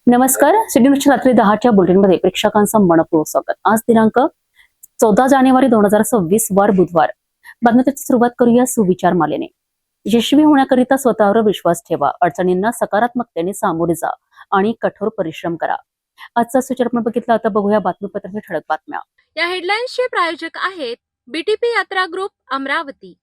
नमस्कार. सिटी न्यूजच्या रात्री 10च्या बुलेटिनमध्ये प्रेक्षकांचं मनपूर्वक स्वागत. आज दिनांक 14 जानेवारी 2026 वार बुधवार. बातमीची सुरुवात करूया सुविचार मालेने. यशस्वी होण्याकरिता स्वतःवर विश्वास ठेवा, अडचणींना सकारात्मकतेने सामोरे जा आणि कठोर परिश्रम करा. आजचा सुविचार आपण बघितला. आता बघूया बातमीपत्राच्या ठळक बातम्या. या हेडलाईन्सचे प्रायोजक आहेत बीटीपी यात्रा ग्रुप अमरावती.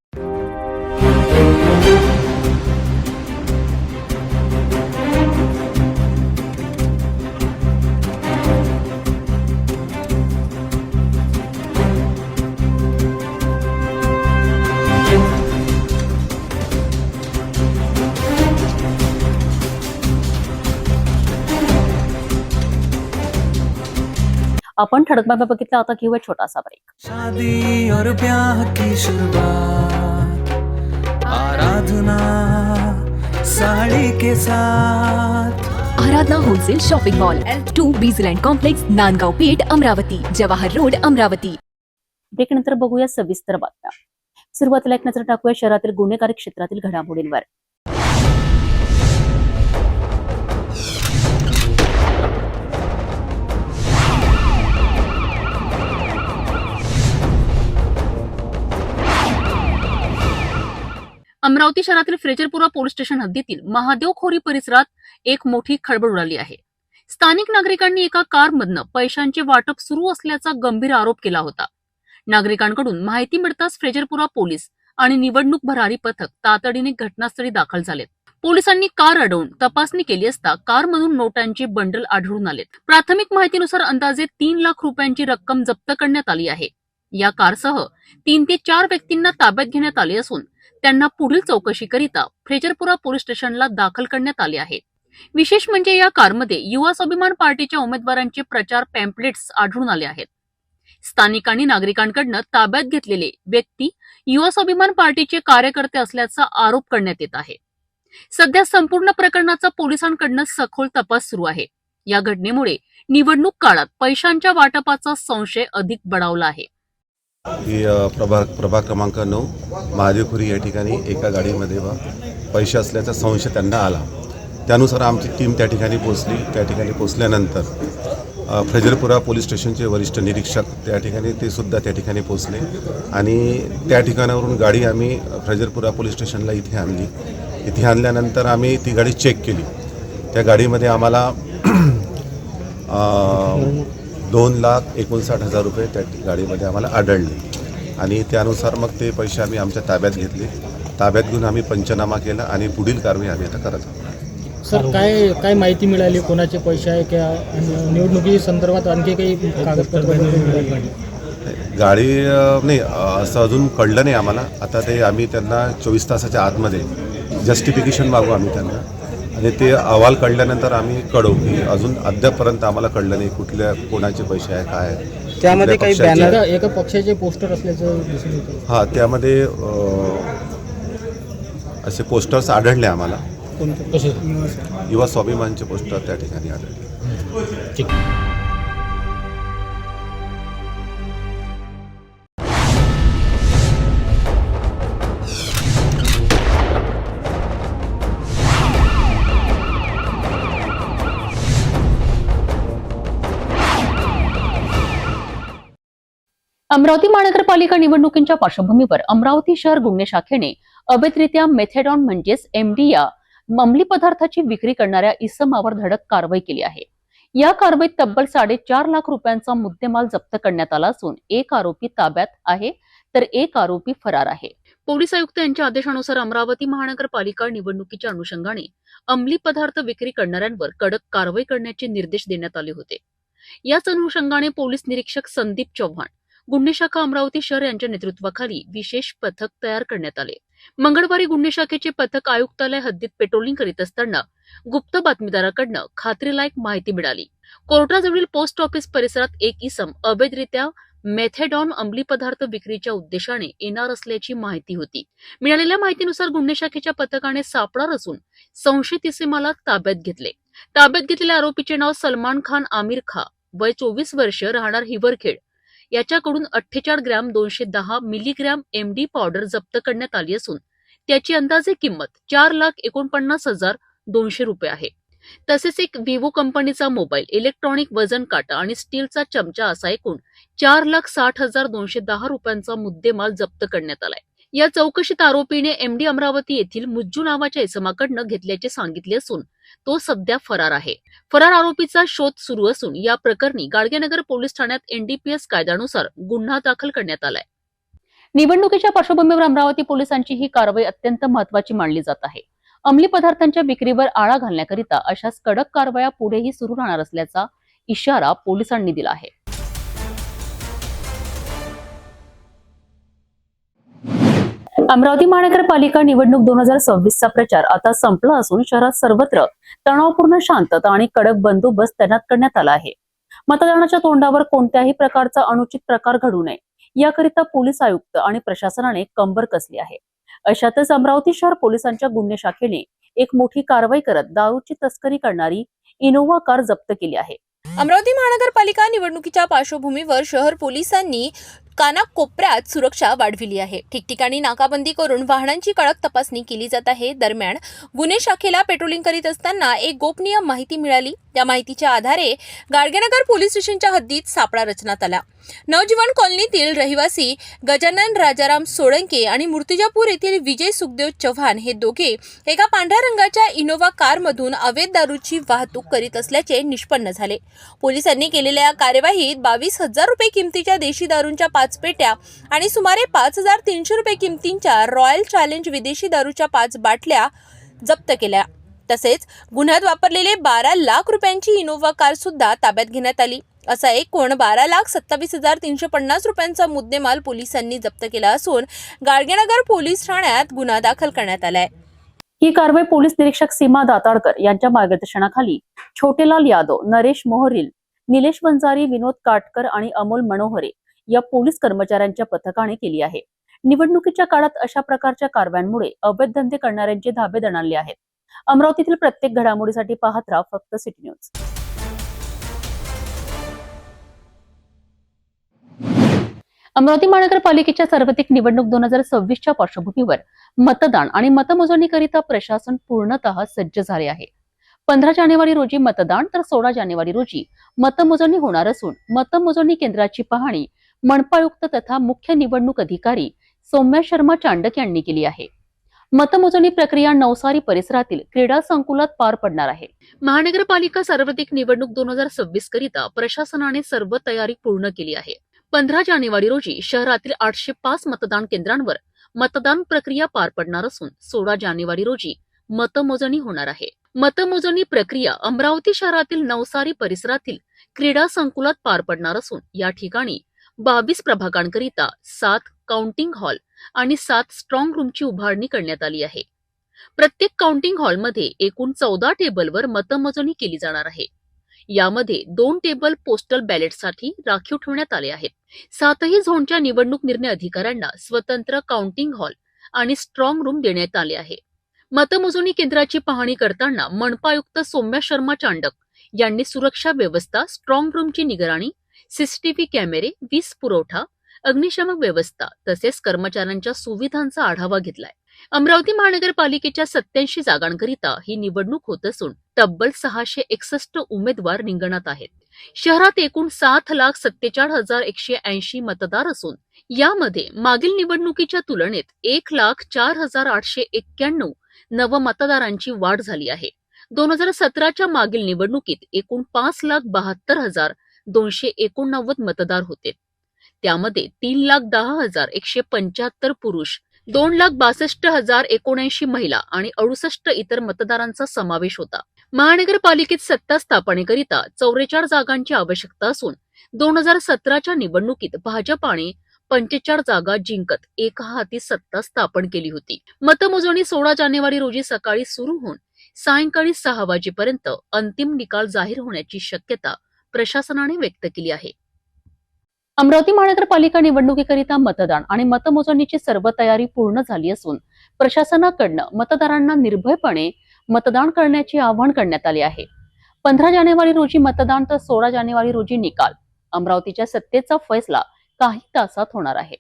आपण ठळक बातम्या बघितल्या. आता घेऊया छोटासा ब्रेक. शादी और ब्याह की शुरुआत आराधना साड़ी के साथ. Aradhana wholesale shopping mall L2 बीझलँड complex, Nandgaon Peth, Amravati, Jawahar road, Amravati. Break नंतर बघूया सविस्तर बातम्या. सुरुवातीला एक नजर टाकूया शहरातील गुन्हेगारी क्षेत्रातील घडामोडींवर. अमरावती शहरातील फ्रेजरपुरा पोलीस स्टेशन हद्दीतील महादेवखोरी परिसरात एक मोठी खळबळ उडाली आहे. स्थानिक नागरिकांनी एका कारमधनं पैशांचे वाटप सुरू असल्याचा गंभीर आरोप केला होता. नागरिकांकडून माहिती मिळताच फ्रेजरपुरा पोलीस आणि निवडणूक भरारी पथक तातडीने घटनास्थळी दाखल झालेत. पोलिसांनी कार अडवून तपासणी केली असता कारमधून नोटांचे बंडल आढळून आलेत. प्राथमिक माहितीनुसार अंदाजे 3 लाख रुपयांची रक्कम जप्त करण्यात आली आहे. या कारसह 3 ते 4 व्यक्तींना ताब्यात घेण्यात आले असून त्यांना पुढील चौकशीकरिता फ्रेजरपुरा पोलीस स्टेशनला दाखल करण्यात आले आहे. विशेष म्हणजे या कारमध्ये युवा स्वाभिमान पार्टीच्या उमेदवारांचे प्रचार पॅम्पलेट्स आढळून आले आहेत. स्थानिकांनी नागरिकांकडून ताब्यात घेतलेले व्यक्ती युवा स्वाभिमान पार्टीचे कार्यकर्ते असल्याचा आरोप करण्यात येत आहे. सध्या संपूर्ण प्रकरणाचा पोलिसांकडून सखोल तपास सुरू आहे. या घटनेमुळे निवडणूक काळात पैशांच्या वाटपाचा संशय अधिक बळावला आहे. ही प्रभाग क्रमांक 9 महादेवखोरी या ठिकाणी एका गाडीमध्ये पैसे असल्याचा संशय त्यांना आला. त्यानुसार आमची टीम त्या ठिकाणी पोहोचली. त्या ठिकाणी पोहोचल्यानंतर फ्रेजरपुरा पोलीस स्टेशनचे वरिष्ठ निरीक्षक त्या ठिकाणी ते सुद्धा त्या ठिकाणी पोहोचले आणि त्या ठिकाणावरून गाडी आम्ही फ्रेजरपुरा पोलीस स्टेशनला इथे आणली. इथे आणल्यानंतर आम्ही ती गाडी चेक केली. त्या गाडीमध्ये आम्हाला 2,59,000 रुपये त्या गाडीमध्ये आम्हाला आढळले आणि त्यानुसार मग ते पैसे आम्ही आमच्या ताब्यात घेतले. ताब्यात घेऊन आम्ही पंचनामा केला आणि पुढील कारवाई आम्ही आता करत आहोत. सर, काय माहिती मिळाली? कोणाचे पैसे आहे किंवा निवडणुकी संदर्भात आणखी काही कागदपत्र गाडी नाही असं अजून कळलं नाही आम्हाला. आता ते आम्ही त्यांना 24 तासाच्या आतमध्ये जस्टिफिकेशन मागू आम्ही त्यांना आणि ते अहवाल कळल्यानंतर आम्ही कळवू की अजून अद्यापपर्यंत आम्हाला कळलं नाही कुठल्या कोणाचे पैसे आहे काय आहे. त्यामध्ये काही बॅनर एका पक्षाचे पोस्टर असल्याचं दिसून येतं. हां, त्यामध्ये असे पोस्टर्स आढळले आम्हाला. युवा स्वाभिमानचे पोस्टर त्या ठिकाणी आढळले. अमरावती महानगरपालिका निवडणुकींच्या पार्श्वभूमीवर अमरावती शहर गुन्हे शाखेने अवैधरित्या मेथेडॉन म्हणजेच MD या अंमली पदार्थाची विक्री करणाऱ्या इसमावर धडक कारवाई केली आहे. या कारवाईत तब्बल 4.5 लाख रुपयांचा मुद्देमाल जप्त करण्यात आला असून एक आरोपी ताब्यात आहे तर एक आरोपी फरार आहे. पोलीस आयुक्त यांच्या आदेशानुसार अमरावती महानगरपालिका निवडणुकीच्या अनुषंगाने अंमली पदार्थ विक्री करणाऱ्यांवर कडक कारवाई करण्याचे निर्देश देण्यात आले होते. याच अनुषंगाने पोलीस निरीक्षक संदीप चव्हाण, गुन्हे शाखा अमरावती शहर यांच्या नेतृत्वाखाली विशेष पथक तयार करण्यात आले. मंगळवारी गुन्हे शाखेचे पथक आयुक्तालय हद्दीत पेट्रोलिंग करीत असताना गुप्त बातमीदाराकडनं खात्रीलायक माहिती मिळाली. कोर्टाजवळील पोस्ट ऑफिस परिसरात एक इसम अवैधरित्या मेथेडॉन अंमली पदार्थ विक्रीच्या उद्देशाने येणार असल्याची माहिती होती. मिळालेल्या माहितीनुसार गुन्हे शाखेच्या पथकाने सापळा रचून संशयित इसमाला ताब्यात घेतले. ताब्यात घेतलेल्या आरोपीचे नाव सलमान खान आमिर खा, वय 24 वर्ष, राहणार हिवरखेड. याच्याकडून 48 ग्रॅम 210 मिलीग्रॅम MD पावडर जप्त करण्यात आली असून त्याची अंदाजे किंमत 4,49,200 रुपये आहे. तसेच एक विवो कंपनीचा मोबाईल, इलेक्ट्रॉनिक वजन काटा आणि स्टीलचा चमचा असा एकूण 4,60,210 रुपयांचा मुद्देमाल जप्त करण्यात आलाय. या चौकशीत आरोपीने एमडी अमरावती येथील मुज्जू नावाच्या इसमाकडनं घेतल्याचे सांगितले असून तो सध्या फरार आहे. फरार आरोपीचा शोध सुरू असून या प्रकरणी गाडगेनगर पोलीस ठाण्यात एनडीपीएस कायद्यानुसार गुन्हा दाखल करण्यात आलाय. निवडणुकीच्या पार्श्वभूमीवर अमरावती पोलिसांची ही कारवाई अत्यंत महत्वाची मानली जात आहे. अंमली पदार्थांच्या विक्रीवर आळा घालण्याकरिता अशाच कडक कारवाया पुढेही सुरू राहणार असल्याचा इशारा पोलिसांनी दिला आहे. अमरावती महानगरपालिका निवडणूक 2026चा प्रचार आता संपला असून शहरात सर्वत्र तणावपूर्ण शांतता आणि कडक बंदोबस्त तैनात करण्यात आला आहे. मतदानाच्या तोंडावर कोणत्याही प्रकारचा अनुचित प्रकार घडू नये याकरिता पोलीस आयुक्त आणि प्रशासनाने कंबर कसली आहे. अशातच अमरावती शहर पोलिसांच्या गुन्हे शाखेने एक मोठी कारवाई करत दारूची तस्करी करणारी इनोव्हा कार जप्त केली आहे. अमरावती महानगरपालिका निवडणुकीच्या पार्श्वभूमीवर शहर पोलिसांनी कानाकोपऱ्यात सुरक्षा वाढविली आहे. ठिकठिकाणी नाकाबंदी करून वाहनांची कडक तपासणी केली जात आहे. दरम्यान गुन्हे शाखेला पेट्रोलिंग करीत असताना एक गोपनीय माहिती मिळाली. त्या माहितीच्या आधारे गाडगेनगर पोलीस स्टेशनच्या हद्दीत सापळा रचण्यात आला. नवजीवन कॉलनीतील रहिवासी गजानन राजाराम सोळंके आणि मूर्तिजापूर येथील विजय सुखदेव चव्हाण हे दोघे एका पांढऱ्या रंगाच्या इनोव्हा कारमधून अवैध दारूची वाहतूक करीत असल्याचे निष्पन्न झाले. पोलिसांनी केलेल्या या कार्यवाहीत 22,000 रुपये किमतीच्या देशी दारूंच्या 5 पेट्या आणि सुमारे 5,300 रुपये किमतीच्या रॉयल चॅलेंज विदेशी दारूच्या 5 बाटल्या जप्त केल्या. तसेच गुन्ह्यात वापरलेले 12 लाख रुपयांची इनोव्हा कार सुद्धा ताब्यात घेण्यात आली. असा एकूण 12,27,350 रुपयांचा मुद्देमाल पोलिसांनी जप्त केला असून गाडगेनगर पोलीस ठाण्यात गुन्हा दाखल करण्यात आलाय. ही कारवाई पोलीस निरीक्षक सीमा दाताळकर यांच्या मार्गदर्शनाखाली छोटेलाल यादव, नरेश मोहरील, निलेश वंजारी, विनोद काटकर आणि अमोल मनोहरे या पोलीस कर्मचाऱ्यांच्या पथकाने केली आहे. निवडणुकीच्या काळात अशा प्रकारच्या कारवायांमुळे अवैध धंदे करणाऱ्यांचे धाबे दणाणले आहेत. अमरावतीतील प्रत्येक घडामोडीसाठी पाहत राहा फक्त सिटी न्यूज. अमरावती महानगरपालिकेच्या सार्वत्रिक निवडणूक 2026च्या पार्श्वभूमीवर मतदान आणि मतमोजणीकरिता प्रशासन पूर्णतः सज्ज झाले आहे. 15 जानेवारी रोजी मतदान तर 16 जानेवारी रोजी मतमोजणी होणार असून मतमोजणी केंद्राची पाहणी मनपायुक्त तथा मुख्य निवडणूक अधिकारी सौम्या शर्मा चांडक यांनी केली आहे. मतमोजणी प्रक्रिया नवसारी परिसरातील क्रीडा संकुलात पार पडणार आहे. महानगरपालिका सार्वत्रिक निवडणूक 2026 करिता प्रशासनाने सर्व तयारी पूर्ण केली आहे. 15 जानेवारी रोजी शहरातील 805 मतदान केंद्रांवर मतदान प्रक्रिया पार पडणार असून 16 जानेवारी रोजी मतमोजणी होणार आहे. मतमोजणी प्रक्रिया अमरावती शहरातील नवसारी परिसरातील क्रीडा संकुलात पार पडणार असून या ठिकाणी 22 प्रभागांकरिता 7 काउंटिंग हॉल आणि 7 स्ट्रॉंग रूमची उभारणी करण्यात आली आहे. प्रत्येक काउंटिंग हॉलमध्ये एकूण 14 टेबलवर मतमोजणी केली जाणार आहे. यामध्ये 2 टेबल पोस्टल बॅलेटसाठी राखीव ठेवण्यात आले आहेत. 7ही झोनच्या निवडणूक निर्णय अधिकाऱ्यांना स्वतंत्र काउंटिंग हॉल आणि स्ट्रॉंग रूम देण्यात आले आहे. मतमोजणी केंद्राची पाहणी करताना मनपायुक्त सौम्या शर्मा चांडक यांनी सुरक्षा व्यवस्था, स्ट्रॉंग रूमची निगराणी, सीसीटीव्ही कॅमेरे, वीज पुरवठा, अग्निशमक व्यवस्था तसेच कर्मचाऱ्यांच्या सुविधांचा आढावा घेतलाय. अमरावती महानगरपालिकेच्या 87 जागांकरिता ही निवडणूक होत असून तब्बल 661 उमेदवार रिंगणात आहेत. शहरात एकूण 7,47,180 मतदार असून यामध्ये मागील निवडणुकीच्या तुलनेत 1,04,891 नवमतदारांची वाढ झाली आहे. 2017च्या मागील निवडणुकीत एकूण 5,72,289 मतदार होते. त्यामध्ये 3,10,175 पुरुष, 2,62,079 महिला आणि 68 इतर मतदारांचा समावेश होता. महानगरपालिकेत सत्ता स्थापनेकरिता 44 जागांची आवश्यकता असून 2017च्या निवडणुकीत भाजपाने 45 जागा जिंकत एकहाती सत्ता स्थापन केली होती. मतमोजणी 16 जानेवारी रोजी सकाळी सुरू होऊन सायंकाळी 6 वाजेपर्यंत अंतिम निकाल जाहीर होण्याची शक्यता प्रशासनाने व्यक्त केली आहे. अमरावती महानगरपालिका निवडणुकीकरिता मतदान आणि मतमोजणीची सर्व तयारी पूर्ण झाली असून प्रशासनाकडनं मतदारांना निर्भयपणे मतदान करण्याचे आवाहन करण्यात आले आहे. 15 जानेवारी रोजी मतदान तर 16 जानेवारी रोजी निकाल. अमरावतीच्या सत्तेचा फैसला काही तासात होणार आहे.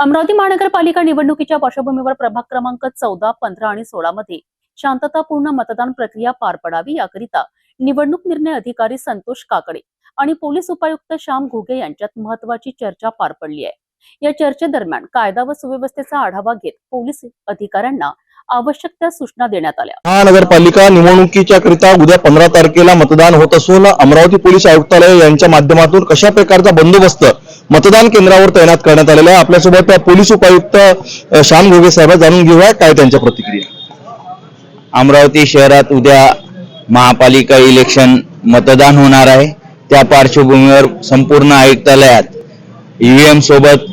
अमरावती महानगरपालिका निवडणुकीच्या पार्श्वभूमीवर प्रभाग क्रमांक 14, 15 आणि 16 मध्ये शांततापूर्ण मतदान प्रक्रिया पार पडावी याकरिता निवडणूक निर्णय अधिकारी संतोष काकडे आणि पोलीस उपायुक्त श्याम घुगे यांच्यात महत्वाची चर्चा पार पडली आहे। या चर्चेदरम्यान कायदा व सुव्यवस्थेचा आढावा घेत पोलीस अधिकाऱ्यांना आवश्यक त्या सूचना देण्यात आल्या। महानगरपालिका निवडणुकीच्या करिता उद्या 15 तारखेला मतदान होत असून अमरावती पोलीस आयुक्तालय यांच्या माध्यमातून कशा प्रकारचा बंदोबस्त मतदान केंद्रावर तैनात करण्यात आलेला आहे। आपल्यासोबत पोलीस उपायुक्त श्याम घुगे साहेब जाणून घेऊया काय त्यांच्या प्रतिक्रिया। अमरावती शहरात उद्या महापालिका इलेक्शन मतदान होणार आहे। त्या पार्श्वभूमीवर संपूर्ण आयुक्तालयात ईव्हीएम सोबत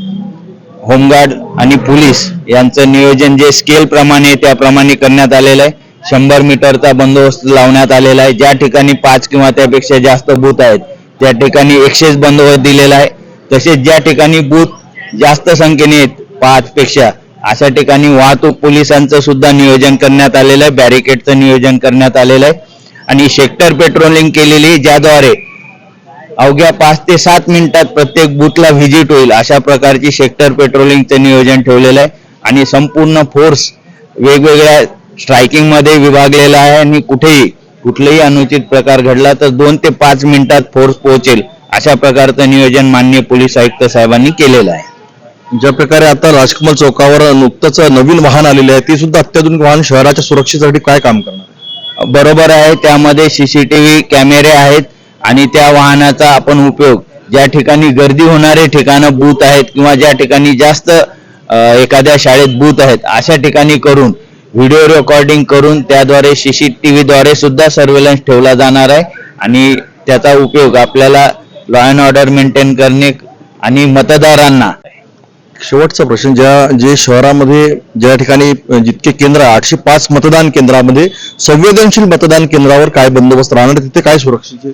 होमगार्ड आणि पोलीस यांचं नियोजन जे स्केल प्रमाणे त्याप्रमाणे करण्यात आलेलं आहे। 100 मीटरचा बंदोबस्त लावण्यात आलेला आहे। ज्या ठिकाणी 5 किंवा त्यापेक्षा जास्त बूथ आहेत त्या ठिकाणी 100 बंदोबस्त दिलेला आहे। तसेच ज्या ठिकाणी बूथ जास्त संख्येने आहेत 5 पेक्षा अशा ठिकाणी वाहतूक पोलिसांचं सुद्धा नियोजन करण्यात आलेलं आहे। बॅरिकेडचं नियोजन करण्यात आलेलं आहे आणि सेक्टर पेट्रोलिंग केलेली ज्याद्वारे अवघ्या 5 ते 7 मिनिटात प्रत्येक बूथला व्हिजिट होईल अशा प्रकारची सेक्टर पेट्रोलिंगचं नियोजन ठेवलेलं आहे आणि संपूर्ण फोर्स वेगवेगळ्या स्ट्रायकिंग मध्ये विभागलेला आहे आणि कुठलेही अनुचित प्रकार घडला तर 2 ते 5 मिनिटात फोर्स पोहोचेल अशा प्रकारचं नियोजन माननीय पोलीस आयुक्त साहेबांनी केलेलं आहे। ज्या प्रकारे आता राजकमल चौकावर नुकतंच नवीन वाहन आलेले आहे ते सुद्धा अत्याधुनिक वाहन शहराच्या सुरक्षेसाठी काय काम करणार? बरोबर आहे, त्यामध्ये सीसीटीव्ही कॅमेरे आहेत आणि त्या वाहनाचा आपण उपयोग ज्या ठिकाणी गर्दी होणारे ठिकाणं बूथ आहेत किंवा ज्या ठिकाणी जास्त एखाद्या शाळेत बूथ आहेत अशा ठिकाणी करून व्हिडिओ रेकॉर्डिंग करून त्याद्वारे सीसीटीव्ही द्वारे सुद्धा सर्व्हेलन्स ठेवला जाणार आहे आणि त्याचा उपयोग आपल्याला लॉ अँड ऑर्डर मेंटेन करणे आणि मतदारांना। शेवटचा प्रश्न, जे शहरामध्ये ज्या ठिकाणी जितके केंद्र 805 मतदान केंद्रामध्ये संवेदनशील मतदान केंद्रावर काय बंदोबस्त राहणार, तिथे काय सुरक्षेचे?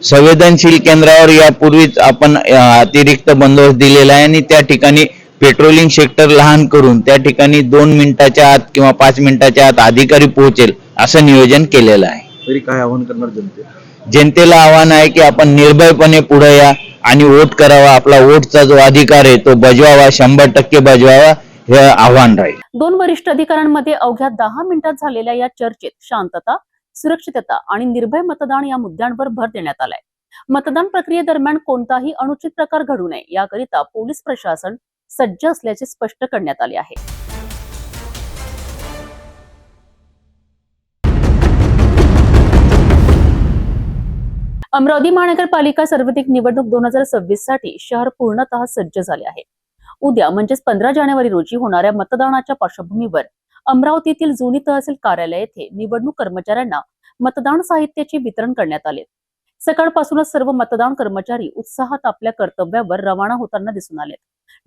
संवेदनशील केंद्रावर यापूर्वीच आपण अतिरिक्त बंदोबस्त दिलेला आहे आणि त्या ठिकाणी पेट्रोलिंग सेक्टर लहान करून त्या ठिकाणी 2 मिनिटाच्या आत किंवा 5 मिनिटाच्या आत अधिकारी पोहोचेल असं नियोजन केलेलं आहे। तरी काय आवाहन करणार जनतेला आव्हान आहे की आपण निर्भयपणे पुढे या आणि वोट करावा। आपला वोटचा जो अधिकार आहे तो बजवावा, 100% बजवावा हे आव्हान राहील। 2 वरिष्ठ अधिकाऱ्यांमध्ये अवघ्या 10 मिनिटात झालेल्या या चर्चेत शांतता, सुरक्षितता आणि निर्भय मतदान या मुद्द्यांवर भर देण्यात आलाय। मतदान प्रक्रियेदरम्यान कोणताही अनुचित प्रकार घडू नये याकरिता पोलीस प्रशासन सज्ज असल्याचे स्पष्ट करण्यात आले आहे। अमरावती महानगरपालिका सार्वत्रिक निवडणूक 2026 साठी शहर पूर्णतः सज्ज झाले आहे। उद्या म्हणजेच 15 जानेवारी रोजी होणाऱ्या मतदानाच्या पार्श्वभूमीवर अमरावतीतील जुनी तहसील कार्यालय येथे निवडणूक कर्मचाऱ्यांना मतदान साहित्याचे वितरण करण्यात आले। सकाळपासूनच सर्व मतदान कर्मचारी उत्साहात आपल्या कर्तव्यावर रवाना होताना दिसून आले।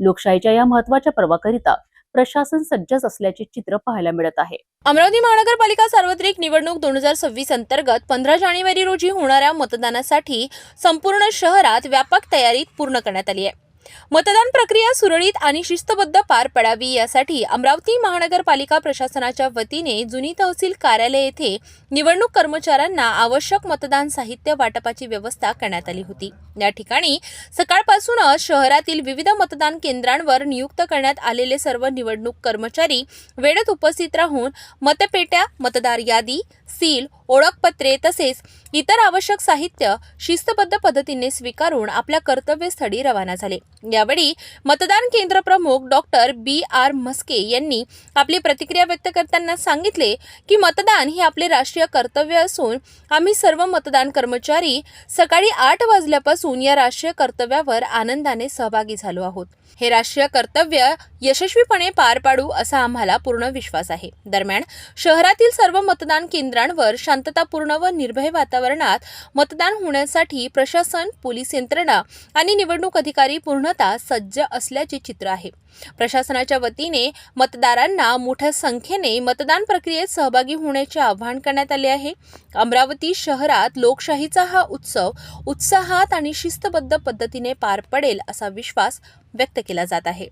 लोकशाहीच्या या महत्त्वाच्या पर्वाकरिता प्रशासन सज्ज असल्याचे चित्र पाहायला मिळत आहे। अमरावती महानगरपालिका सार्वत्रिक निवडणूक 2026 अंतर्गत 15 जानेवारी रोजी होणाऱ्या मतदानासाठी संपूर्ण शहरात व्यापक तयारी पूर्ण करण्यात आली आहे। मतदान प्रक्रिया सुरळीत आणि शिस्तबद्ध पार पडावी यासाठी अमरावती महानगरपालिका प्रशासनाच्या वतीने जुनी तहसील कार्यालय येथे निवडणूक कर्मचाऱ्यांना आवश्यक मतदान साहित्य वाटपाची व्यवस्था करण्यात आली होती। या ठिकाणी सकाळपासूनच शहरातील विविध मतदान केंद्रांवर नियुक्त करण्यात आलेले सर्व निवडणूक कर्मचारी वेळेत उपस्थित राहून मतपेट्या, मतदार यादी, सील, ओळखपत्रे तसेच इतर आवश्यक साहित्य शिस्तबद्ध पद्धतीने स्वीकारून आपल्या कर्तव्यस्थळी रवाना झाले। यावेळी मतदान केंद्र प्रमुख डॉक्टर BR म्हस्के यांनी आपली प्रतिक्रिया व्यक्त करताना सांगितले की मतदान हे आपले राष्ट्रीय कर्तव्य असून आम्ही सर्व मतदान कर्मचारी सकाळी 8 वाजल्यापासून या राष्ट्रीय कर्तव्यावर आनंदाने सहभागी झालो आहोत। हे राष्ट्रीय कर्तव्य यशस्वीपणे पार पाडू असा आम्हाला पूर्ण विश्वास आहे। दरम्यान शहरातील सर्व मतदान केंद्रांवर शांततापूर्ण व निर्भय वातावरणात मतदान होण्यासाठी प्रशासन, पोलीस यंत्रणा आणि निवडणूक अधिकारी पूर्णतः सज्ज असल्याचे चित्र आहे। प्रशासनाच्या वतीने मतदारांना मोठ्या संख्येने मतदान प्रक्रियेत सहभागी होण्याचे आवाहन करण्यात आले आहे। अमरावती शहरात लोकशाहीचा हा उत्सव उत्साहात आणि शिस्तबद्ध पद्धतीने पार पडेल असा विश्वास व्यक्त केला जात आहे।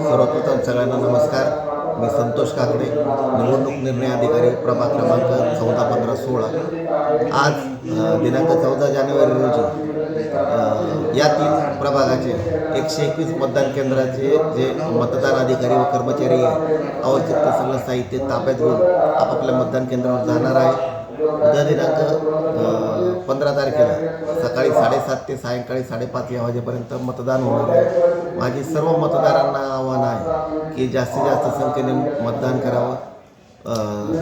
सर्वप्रथम सगळ्यांना नमस्कार। मी संतोष काकडे, निवडणूक निर्णय अधिकारी, प्रभाग क्रमांक 14, 15, 16। आज दिनांक 14 जानेवारी रोजी या 3 प्रभागाचे 121 मतदान केंद्राचे जे मतदान अधिकारी व कर्मचारी आहे आवश्यक ते सगळं साहित्य ताब्यात घेऊन आपापल्या मतदान केंद्रावर जाणार आहे. उद्या दिनांक 15 तारखेला सकाळी 7:30 ते सायंकाळी 5:30 या वाजेपर्यंत मतदान होणार आहे. माझी सर्व मतदारांना आव्हान आहे की जास्तीत जास्त संख्येने मतदान करावं.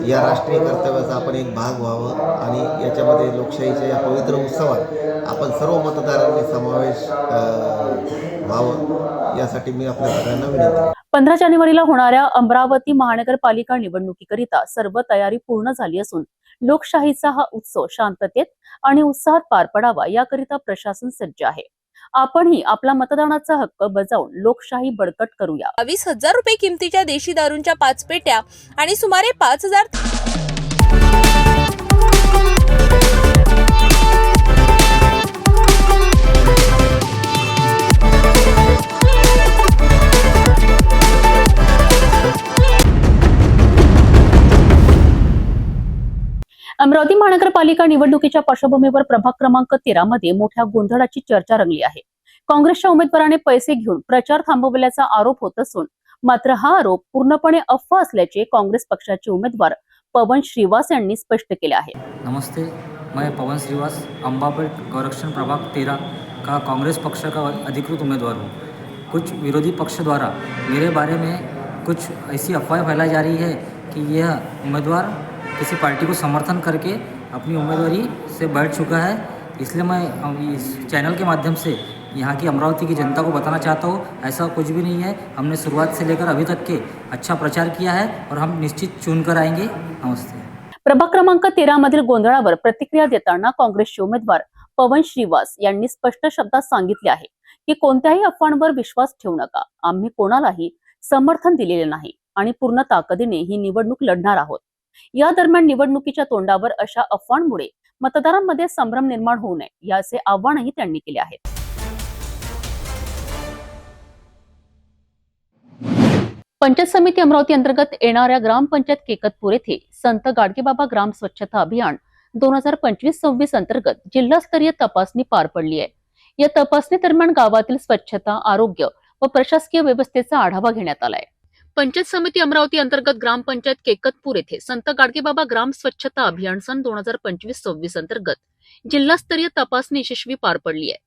या राष्ट्रीय कर्तव्याचा आपण एक भाग व्हावं आणि याच्यामध्ये लोकशाहीच्या या पवित्र उत्सवात आपण सर्व मतदारांनी समावेश व्हावं यासाठी मी आपल्या सगळ्यांना विनंती करतो. 15 जानेवारीला होणाऱ्या अमरावती महानगरपालिका निवडणुकीकरिता सर्व तयारी पूर्ण झाली असून लोकशाहीचा हा उत्सव शांततेत आणि उत्साहात पार पडावा याकरिता प्रशासन सज्ज आहे. आपणही आपला मतदानाचा हक्क बजावून लोकशाही बळकट करूया. 22,000 रुपये किमतीच्या देशी दारूंच्या 5 पेट्या आणि सुमारे 5,000 अमरावती महानगरपालिका निवडणुकीच्या पार्श्वभूमीवर प्रभाग क्रमांक 13 मध्ये मोठ्या गोंधळाची चर्चा रंगली आहे. काँग्रेसच्या उमेदवाराने पैसे घेऊन प्रचार थांबवल्याचा आरोप होत असून मात्र हा आरोप पूर्णपणे अफवा असल्याचे काँग्रेस पक्षाचे उमेदवार पवन श्रीवास यांनी स्पष्ट केले आहे. नमस्ते, मैं पवन श्रीवास अम्बापेट गौरक्षण प्रभाग 13 का कांग्रेस पक्ष का अधिकृत उम्मीदवार हूँ. कुछ विरोधी पक्ष द्वारा मेरे बारे में कुछ ऐसी अफवाहें फैलाई जा रही है कि यह उम्मीदवार किसी पार्टी को समर्थन करके अपनी उम्मीदवारी से बैठ चुका है. इसलिए मैं इस चैनल के माध्यम से यहाँ की अमरावती की जनता को बताना चाहता हूँ, ऐसा कुछ भी नहीं है. हमने शुरुआत से लेकर अभी तक के अच्छा प्रचार किया है और हम निश्चित चुन कर आएंगे. नमस्ते. प्रभाग क्रमांक 13 मधील गोंधळावर प्रतिक्रिया देताना काँग्रेसचे उमेदवार पवन श्रीवास यांनी स्पष्ट शब्दात सांगितले आहे की कोणत्याही अफवांवर विश्वास ठेवू नका. आम्ही कोणालाही समर्थन दिलेले नाही आणि पूर्ण ताकदीने ही निवडणूक लढणार आहोत. या दरम्यान निवडणुकीच्या तोंडावर अशा अफवांमुळे मतदारांमध्ये संभ्रम निर्माण होऊ नये याचे आवाहनही त्यांनी केले आहे. पंचायत समिती अमरावती अंतर्गत येणाऱ्या ग्रामपंचायत केकतपूर येथे संत गाडगेबाबा ग्राम स्वच्छता अभियान 2025-26 अंतर्गत जिल्हास्तरीय तपासणी पार पडली आहे. या तपासणी दरम्यान गावातील स्वच्छता, आरोग्य व प्रशासकीय व्यवस्थेचा आढावा घेण्यात आलाय. पंचायत समिती अमरावती अंतर्गत ग्रामपंचायत केकतपूर येथे संत गाडगेबाबा ग्राम स्वच्छता अभियान सन 2025-26 अंतर्गत जिल्हास्तरीय तपासणी यशस्वी पार पडली आहे.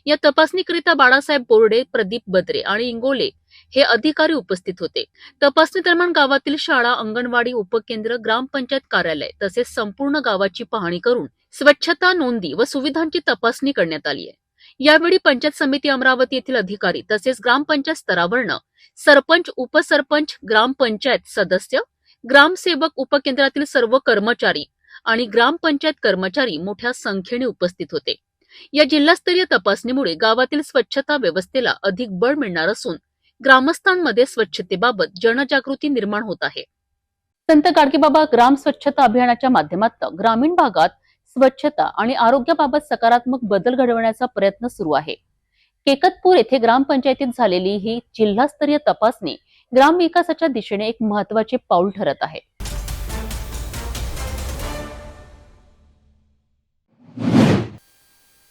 या तपासणीकरिता बाळासाहेब बोर्डे, प्रदीप बद्रे आणि इंगोले हे अधिकारी उपस्थित होते. तपासणी दरम्यान गावातील शाळा, अंगणवाडी, उपकेंद्र, ग्रामपंचायत कार्यालय तसेच संपूर्ण गावाची पाहणी करून स्वच्छता, नोंदी व सुविधांची तपासणी करण्यात आली आहे. यावेळी पंचायत समिती अमरावती येथील अधिकारी तसेच ग्रामपंचायत स्तरावरनं सरपंच, उपसरपंच, ग्रामपंचायत सदस्य, ग्रामसेवक, उपकेंद्रातील सर्व कर्मचारी आणि ग्रामपंचायत कर्मचारी मोठ्या संख्येने उपस्थित होते. या जिल्हास्तरीय तपासणीमुळे गावातील स्वच्छता व्यवस्थेला अधिक बळ मिळणार असून ग्रामस्थांमध्ये स्वच्छतेबाबत जनजागृती निर्माण होत आहे. संत गाडगेबाबा ग्राम स्वच्छता अभियानाच्या माध्यमातून ग्रामीण भागात स्वच्छता आणि आरोग्याबाबत सकारात्मक बदल घडवण्याचा प्रयत्न सुरू आहे. केकतपूर येथे ग्रामपंचायतीत झालेली ही जिल्हास्तरीय तपासणी ग्रामविकासाच्या दिशेने एक महत्त्वाचे पाऊल ठरत आहे.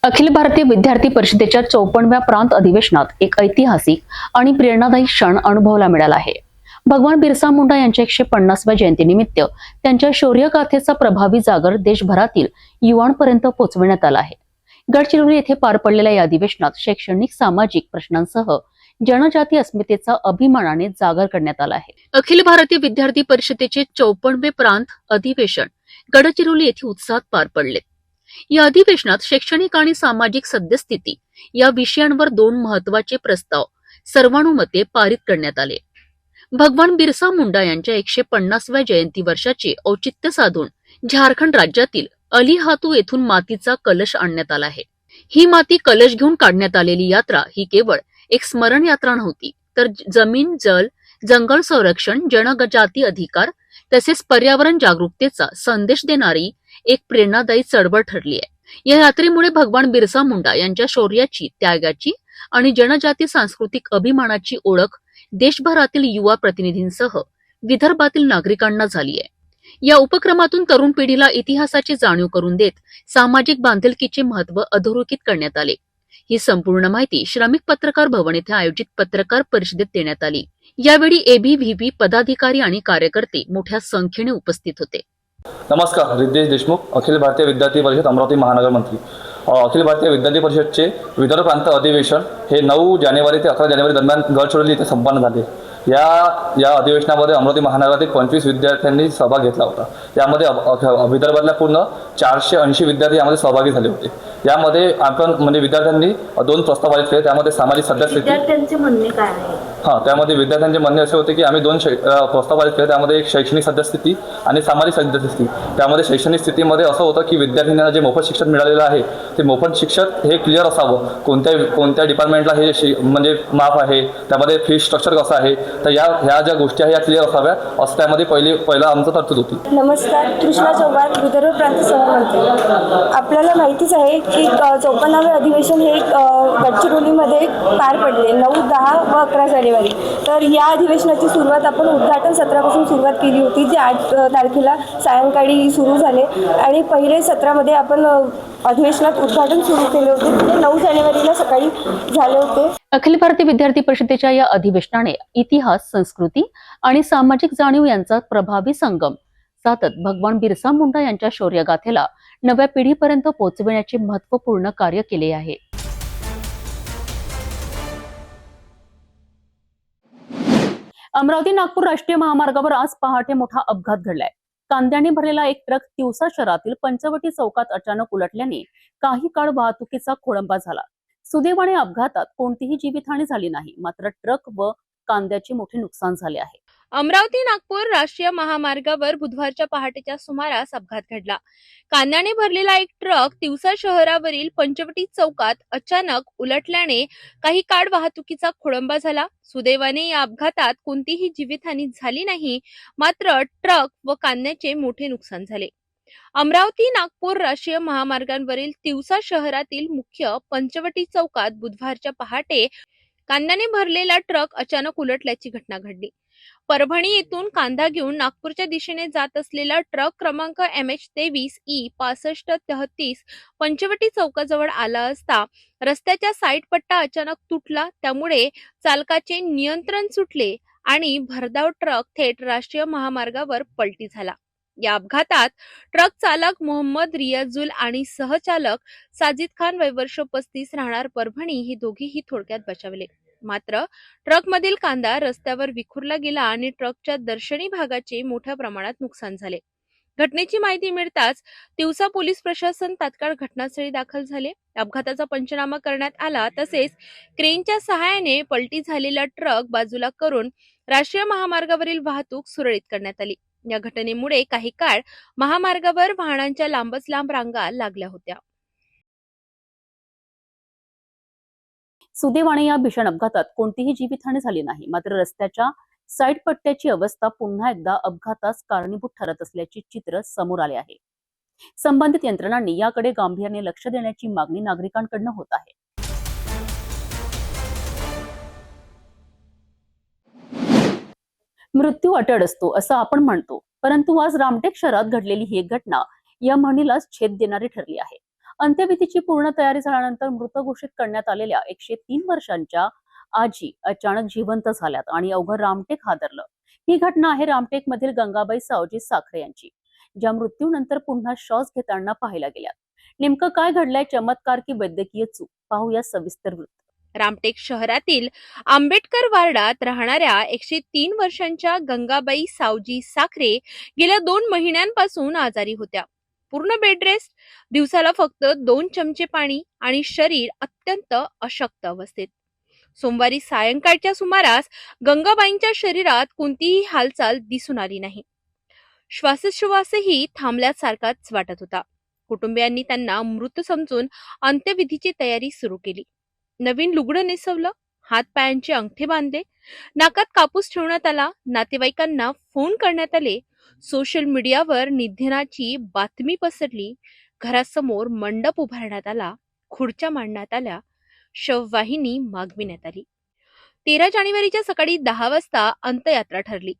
अखिल भारतीय विद्यार्थी परिषदेच्या 54व्या प्रांत अधिवेशनात एक ऐतिहासिक आणि प्रेरणादायी क्षण अनुभवायला मिळाला आहे. भगवान बिरसा मुंडा यांच्या 150व्या जयंतीनिमित्त त्यांच्या शौर्यगाथेचा प्रभावी जागर देशभरातील युवांपर्यंत पोहोचविण्यात आला आहे. गडचिरोली येथे पार पडलेल्या या अधिवेशनात शैक्षणिक, सामाजिक प्रश्नांसह जनजाती अस्मितेचा अभिमानाने जागर करण्यात आला आहे. अखिल भारतीय विद्यार्थी परिषदेचे 54वे प्रांत अधिवेशन गडचिरोली येथे उत्साहात पार पडले. या अधिवेशनात शैक्षणिक आणि सामाजिक सद्यस्थिती या विषयांवर 2 महत्वाचे प्रस्ताव सर्वानुमते पारित करण्यात आले. भगवान बिरसा मुंडा यांच्या 150व्या जयंती वर्षाचे औचित्य साधून झारखंड राज्यातील अलिहातू येथून मातीचा कलश आणण्यात आला आहे. ही माती कलश घेऊन काढण्यात आलेली यात्रा ही केवळ एक स्मरण यात्रा नव्हती, तर जमीन, जल, जंगल संरक्षण, जनजाती अधिकार तसेच पर्यावरण जागरूकतेचा संदेश देणारी एक प्रेरणादायी चळवळ ठरली आहे. या यात्रेमुळे भगवान बिरसा मुंडा यांच्या शौर्याची, त्यागाची आणि जनजाती सांस्कृतिक अभिमानाची ओळख देशभरातील युवा प्रतिनिधींसह विदर्भातील नागरिकांना झाली आहे. या उपक्रमातून तरुण पिढीला इतिहासाची जाणीव करून देत सामाजिक बांधिलकीचे महत्त्व अधोरेखित करण्यात आले. ही संपूर्ण माहिती श्रमिक पत्रकार भवन येथे आयोजित पत्रकार परिषदेत देण्यात आली. यावेळी एबीव्हीपी पदाधिकारी आणि कार्यकर्ते मोठ्या संख्येने उपस्थित होते. नमस्कार, रितेश देशमुख, अखिल भारतीय विद्यार्थी परिषद अमरावती महानगर मंत्री. अखिल भारतीय विद्यार्थी परिषदचे विदर्भ प्रांत अधिवेशन हे 9 जानेवारी ते 11 जानेवारी दरम्यान गडचिरोली येथे संपन्न झाले. या अधिवेशनामध्ये अमरावती महानगरातील 25 विद्यार्थ्यांनी सहभाग घेतला होता. यामध्ये विदर्भातल्या पूर्ण 480 विद्यार्थी यामध्ये सहभागी झाले होते. यामध्ये आपण म्हणजे विद्यार्थ्यांनी 2 प्रस्ताव पारित केले. त्यामध्ये सामाजिक सद्यस्थिती, विद्यार्थ्यांचे म्हणणे काय आहे? त्यामध्ये विद्यार्थ्यांचे म्हणणे असे होते की आम्ही 2 प्रस्ताव पारित केले. त्यामध्ये एक शैक्षणिक सद्यस्थिती आणि सामाजिक सद्यस्थिती. त्यामध्ये शैक्षणिक स्थितीमध्ये असं होतं की विद्यार्थ्यांना जे मोफत शिक्षण मिळालेलं आहे ते मोफत शिक्षण हे क्लिअर असावं. कोणत्या डिपार्टमेंटला हे म्हणजे माफ आहे, त्यामध्ये फी स्ट्रक्चर कसं आहे, तर ह्या ज्या गोष्टी आहेत या क्लिअर असाव्या असं त्यामध्ये पहिला आमचं तरतूद होती. नमस्कार, कृष्णा चव्हाण, विदर्भ प्रांत सहमंत्री. आपल्याला माहितीच आहे की 54वे अधिवेशन हे गडचिरोलीमध्ये पार पडले 9, 10 व 11 जानेवारी. तर या अधिवेशनाची सुरुवात आपण उद्घाटन सत्रापासून सुरुवात केली होती, जे 8 तारखेला सायंकाळी सुरू झाले आणि पहिले सत्रामध्ये आपण अधिवेशनात उद्घाटन सुरू केले होते, ते 9 जानेवारीला सकाळी झाले होते. अखिल भारतीय विद्यार्थी परिषदेच्या या अधिवेशनाने इतिहास, संस्कृती आणि सामाजिक जाणीव यांचा प्रभावी संगम साधत भगवान बिरसा मुंडा यांच्या शौर्यगाथेला नव्या पिढीपर्यंत पोहोचविण्याचे महत्त्वपूर्ण कार्य केले आहे. अमरावती नागपूर राष्ट्रीय महामार्गावर आज पहाटे मोठा अपघात घडलाय. कांद्याने भरलेला एक ट्रक तिवसा शहरातील पंचवटी चौकात अचानक उलटल्याने काही काळ वाहतुकीचा खोळंबा झाला. सुदैवाने अपघातात कोणतीही जीवितहानी झाली नाही, मात्र ट्रक व कांद्याचे मोठे नुकसान झाले आहे. अमरावती नागपूर राष्ट्रीय महामार्गावर बुधवारच्या पहाटेच्या सुमारास अपघात घडला. कांद्याने भरलेला एक ट्रक तिवसा शहरावरील पंचवटी चौकात अचानक उलटल्याने काही काळ वाहतुकीचा खोळंबा झाला. सुदैवाने या अपघातात कोणतीही जीवितहानी झाली नाही, मात्र ट्रक व कांद्याचे मोठे नुकसान झाले. अमरावती नागपूर राष्ट्रीय महामार्गावरील तिवसा शहरातील मुख्य पंचवटी चौकात बुधवारच्या पहाटे कांद्याने भरलेला ट्रक अचानक उलटल्याची घटना घडली. परभणी येथून कांदा घेऊन नागपूरच्या दिशेने जात असलेला ट्रक क्रमांक MH23E6533 पंचवटी चौकाजवळ आला असता रस्त्याच्या साईड पट्टा अचानक तुटला. त्यामुळे चालकाचे नियंत्रण सुटले आणि भरधाव ट्रक थेट राष्ट्रीय महामार्गावर पलटी झाला. या अपघातात ट्रक चालक मोहम्मद रियाजुल आणि सहचालक साजिद खान वय वर्ष 35 राहणार परभणी हे दोघेही थोडक्यात बचावले. मात्र ट्रकमधील कांदा रस्त्यावर विखुरला गेला आणि ट्रकच्या दर्शनी भागाचे मोठ्या प्रमाणात नुकसान झाले. घटनेची माहिती मिळताच तिवसा पोलीस प्रशासन तात्काळ घटनास्थळी दाखल झाले. अपघाताचा पंचनामा करण्यात आला. तसेच क्रेनच्या सहाय्याने पलटी झालेला ट्रक बाजूला करून राष्ट्रीय महामार्गावरील वाहतूक सुरळीत करण्यात आली. या घटनेमुळे काही काळ महामार्गावर वाहनांच्या लांबच लांब रांगा लागल्या होत्या. सुदैवाने या भीषण अपघातात कोणतीही जीवितहानी झाली नाही, मात्र रस्त्याच्या साईड पट्ट्याची अवस्था पुन्हा एकदा अपघातास कारणीभूत ठरत असल्याचे चित्र समोर आले आहे. संबंधित यंत्रणांनी याकडे गांभीर्याने लक्ष देण्याची मागणी नागरिकांकडून होत आहे. मृत्यू अटळ असतो असं आपण म्हणतो, परंतु आज रामटेक शहरात घडलेली ही घटना या म्हणीलाच छेद देणारी ठरली आहे. अंत्यविधीची पूर्ण तयारी झाल्यानंतर मृत घोषित करण्यात आलेल्या 103 वर्षांच्या आजी अचानक जिवंत झाल्यात आणि अवघं रामटेक हादरलं. ही घटना आहे रामटेक मधील गंगाबाई सावजी साखरे यांची, ज्या मृत्यूनंतर पुन्हा श्वास घेताना पाहायला गेल्यात. नेमकं काय घडलंय, चमत्कार की वैद्यकीय चूक, पाहूया सविस्तर वृत्त. रामटेक शहरातील आंबेडकर वार्डात राहणाऱ्या 103 वर्षांच्या गंगाबाई सावजी साखरे गेल्या 2 महिन्यांपासून आजारी होत्या. पूर्ण बेड रेस्ट, दिवसाला फक्त 2 चमचे पाणी आणि शरीर अत्यंत अशक्त अवस्थेत. सोमवारी सायंकाळच्या सुमारास गंगाबाईंच्या शरीरात कोणतीही हालचाल दिसून आली नाही. श्वासोच्छवासही थांबल्यासारखाच वाटत होता. कुटुंबियांनी त्यांना मृत समजून अंत्यविधीची तयारी सुरू केली. नवीन लुगडं नेसवलं, हातपायांचे अंगठे बांधले, नाकात कापूस ठेवण्यात आला. नातेवाईकांना फोन करण्यात आले. सोशल मीडियावर निधनाची बातमी पसरली. घरासमोर मंडप उभारण्यात आला, खुर्च्या मांडण्यात आल्या, शववाहिनी मागविण्यात आली. 13 जानेवारीच्या सकाळी 10 वाजता अंत्ययात्रा ठरली.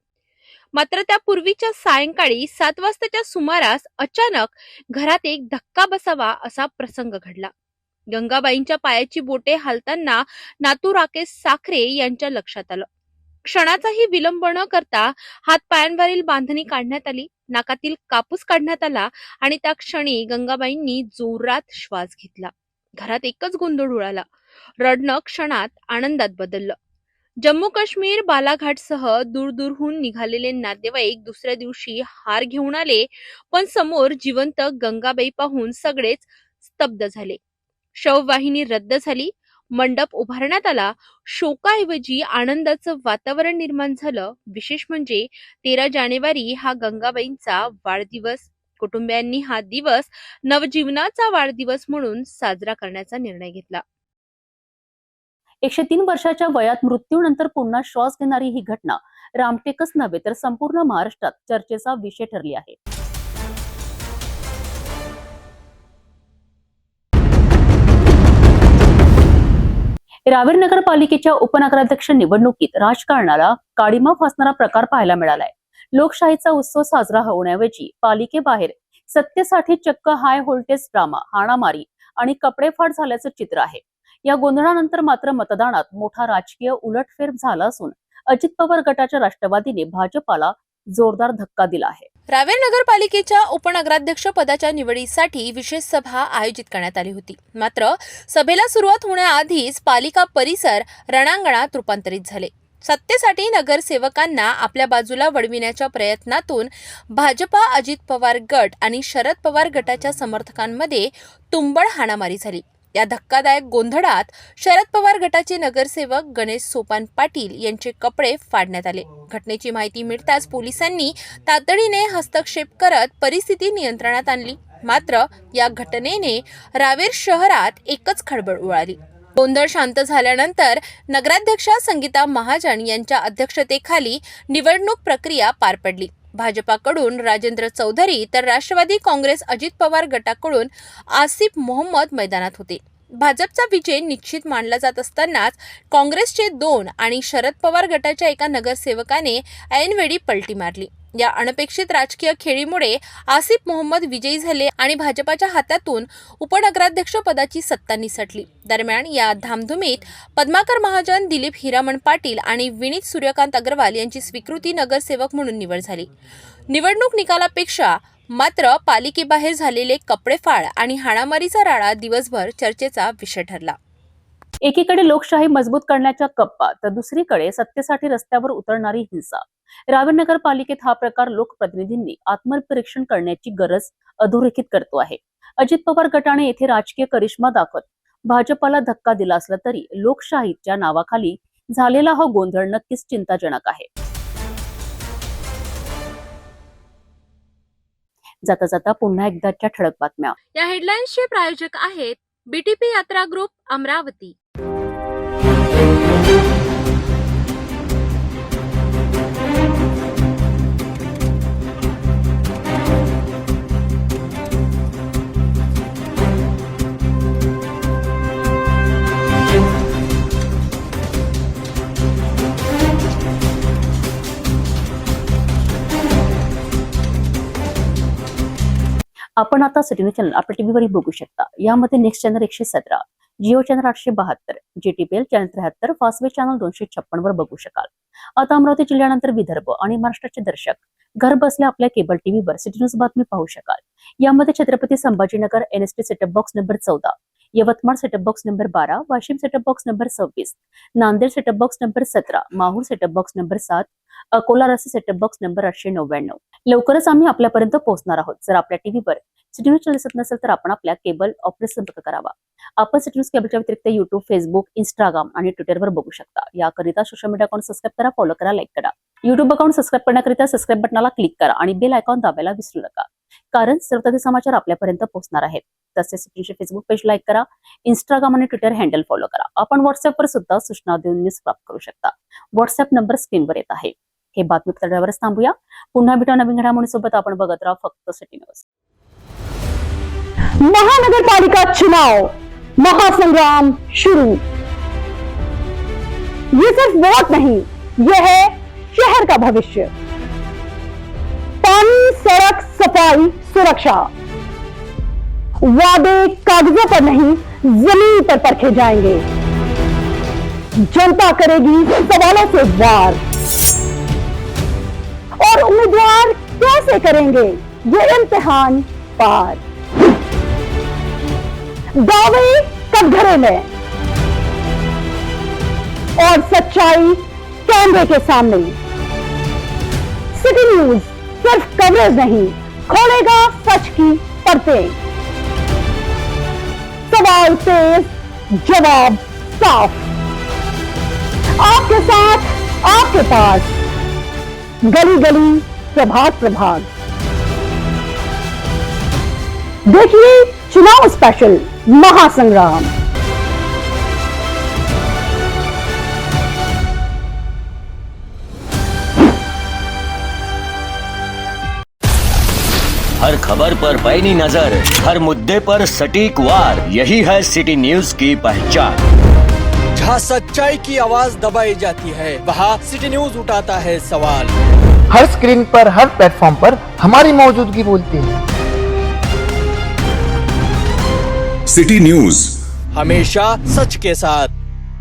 मात्र त्यापूर्वीच्या सायंकाळी 7 वाजताच्या सुमारास अचानक घरात एक धक्का बसावा असा प्रसंग घडला. गंगाबाईंच्या पायाची बोटे हालताना नातू राकेश साखरे यांच्या लक्षात आलं. क्षणाचाही विलंब न करता हातपायांवरील बांधणी काढण्यात आली, नाकातील कापूस काढण्यात आला आणि त्या क्षणी गंगाबाईंनी जोरात श्वास घेतला. घरात एकच गोंधळ उडाला. रडणं क्षणात आनंदात बदललं. जम्मू काश्मीर बालाघाटसह दूरदूरहून निघालेले नातेवाईक दुसऱ्या दिवशी हार घेऊन आले, पण समोर जिवंत गंगाबाई पाहून सगळेच स्तब्ध झाले. शववाहिनी रद्द झाली, मंडप उभारण्यात आला. शोकाऐवजी आनंदाचं वातावरण निर्माण झालं. विशेष म्हणजे 13 जानेवारी हा गंगाबाईंचा वाढदिवस. कुटुंबियांनी हा दिवस नवजीवनाचा वाढदिवस म्हणून साजरा करण्याचा निर्णय घेतला. 103 वर्षाच्या वयात मृत्यूनंतर पुन्हा श्वास घेणारी ही घटना रामटेकच नव्हे तर संपूर्ण महाराष्ट्रात चर्चेचा विषय ठरली आहे. रावेर नगरपालिकेच्या उपनगराध्यक्ष निवडणुकीत राजकारणाला काळिमा फासणारा प्रकार पाहायला मिळालाय. लोकशाहीचा उत्सव साजरा होण्याऐवजी पालिकेबाहेर सत्तेसाठी चक्क हाय व्होल्टेज ड्रामा, हाणामारी आणि कपडेफाड झाल्याचं चित्र आहे. या गोंधळानंतर मात्र मतदानात मोठा राजकीय उलटफेर झाला असून अजित पवार गटाच्या राष्ट्रवादीने भाजपाला जोरदार धक्का दिला आहे. रावेर नगरपालिकेच्या उपनगराध्यक्ष पदाच्या निवडीसाठी विशेष सभा आयोजित करण्यात आली होती. मात्र सभेला सुरुवात होण्याआधीच पालिका परिसर रणांगणात रूपांतरित झाले. सत्तेसाठी नगरसेवकांना आपल्या बाजूला वळविण्याच्या प्रयत्नातून भाजपा, अजित पवार गट आणि शरद पवार गटाच्या समर्थकांमध्ये तुंबळ हाणामारी झाली. या धक्कादायक गोंधळात शरद पवार गटाचे नगरसेवक गणेश सोपान पाटील यांचे कपडे फाडण्यात आले. घटनेची माहिती मिळताच पोलिसांनी तातडीने हस्तक्षेप करत परिस्थिती नियंत्रणात आणली. मात्र या घटनेने रावेर शहरात एकच खळबळ उडाली. गोंधळ शांत झाल्यानंतर नगराध्यक्षा संगीता महाजन यांच्या अध्यक्षतेखाली निवडणूक प्रक्रिया पार पडली. भाजपाकडून राजेंद्र चौधरी तर राष्ट्रवादी काँग्रेस अजित पवार गटाकडून आसिफ मोहम्मद मैदानात होते. भाजपचा विजय निश्चित मानला जात असतानाच काँग्रेसचे 2 आणि शरद पवार गटाच्या एका नगरसेवकाने ऐनवेळी पलटी मारली. या अनपेक्षित राजकीय खेळीमुळे आसिफ मोहम्मद विजयी झाले आणि भाजपाच्या हातातून उपनगराध्यक्ष पदाची सत्ता निसटली. दरम्यान या धामधुमीत पद्माकर महाजन, दिलीप हिरामण पाटील आणि विनीत सूर्यकांत अग्रवाल यांची स्वीकृती नगरसेवक म्हणून निवड झाली. निवडणूक निकालापेक्षा मात्र पालिकेबाहेर झालेले कपडेफाड आणि हाणामारीचा राडा दिवसभर चर्चेचा विषय ठरला. एकीकडे लोकशाही मजबूत करण्याच्या गप्पा तर दुसरीकडे सत्तेसाठी रस्त्यावर उतरणारी हिंसा. रावेर नगरपालिकेत हा प्रकार लोकप्रतिनिधींनी आत्मपरीक्षण करण्याची गरज अधोरेखित करतो आहे. अजित पवार गटाने येथे राजकीय करिश्मा दाखवत भाजपाला धक्का दिला असला तरी लोकशाहीच्या नावाखाली झालेला हा गोंधळ नक्कीच चिंताजनक आहे. जाता जाता पुन्हा एकदाच्या ठळक बातम्या. या हेडलाईन्सचे प्रायोजक आहेत बीटीपी यात्रा ग्रुप अमरावती. आपण आता सिटी न्यूज चॅनल आपल्या टीव्हीवरही बघू शकता. यामध्ये next channel 117, Jio channel 872, GTPL channel 73, Fastway channel 256 वर बघू शकाल. आता अमरावती जिल्ह्यानंतर विदर्भ आणि महाराष्ट्राचे दर्शक घर बसल्या आपल्या केबल टीव्हीवर सिटी न्यूज बातमी पाहू शकाल. यामध्ये Chhatrapati Sambhajinagar NST setup box number 14, Yavatmal setup box number 12, Washim setup box number 26, Nanded setup box number 17, Mahur setup box number 7, Akola रस्ते सेटअप बॉक्स नंबर 899. लवकरच आम्ही आपल्यापर्यंत पोहोचणार आहोत. जर आपल्या टीव्हीवर सिटी न्यूज चॅनल दिसत नसेल तर आपण आपल्या केबल ऑपरेटर संपर्क करावा. आपण सिटी न्यूज केबलच्या व्यतिरिक्त युट्यूब, फेसबुक, इंस्टाग्राम आणि ट्विटरवर बघू शकता. याकरिता सोशल मीडिया अकाउंट सबस्क्राईब करा, फॉलो करा, लाईक करा. युट्यूब अकाउंट सबस्क्राईब करण्याकरिता सबस्क्राईब बटनाला क्लिक करा आणि बेल आयकॉन दाबायला विसरू नका, कारण सर्वताचे समाचार आपल्यापर्यंत पोहोचणार आहेत. तसेच सिटी न्यूजचे फेसबुक पेज लाईक करा, इंस्टाग्राम आणि ट्विटर हँडल फॉलो करा. आपण व्हॉट्सअपवर सुद्धा सूचना देऊन न्यूज प्राप्त करू शकता. व्हॉट्सअप नंबर स्क्रीनवर येत आहे. हे बातमीपत्रावरच थांबूया. पुन्हा भेटू नवीन घडामोडींसोबत. आपण बघत राहा फक्त सिटी न्यूज. महानगरपालिका चुनाव महासंग्राम शुरू. ये सिर्फ वोट नहीं, ये है शहर का भविष्य. पानी, सड़क, सफाई, सुरक्षा। वादे कागजों पर नहीं, जमीन पर परखे जाएंगे। जनता करेगी सवालों से वार, और उम्मीदवार कैसे करेंगे ये इम्तिहान पार। दावे कटघरे में और सच्चाई कैमरे के सामने। सिटी न्यूज सिर्फ कवरेज नहीं, खोलेगा सच की परतें। सवाल तेज, जवाब साफ, आपके साथ, आपके पास, गली गली, प्रभाग प्रभाग। देखिए चुनाव स्पेशल महासंग्राम। हर खबर पर पैनी नजर, हर मुद्दे पर सटीक वार, यही है सिटी न्यूज की पहचान। जहाँ सच्चाई की आवाज दबाई जाती है, वहाँ सिटी न्यूज उठाता है सवाल। हर स्क्रीन पर, हर प्लेटफॉर्म पर हमारी मौजूदगी बोलती है। सिटी न्यूज हमेशा सच के साथ।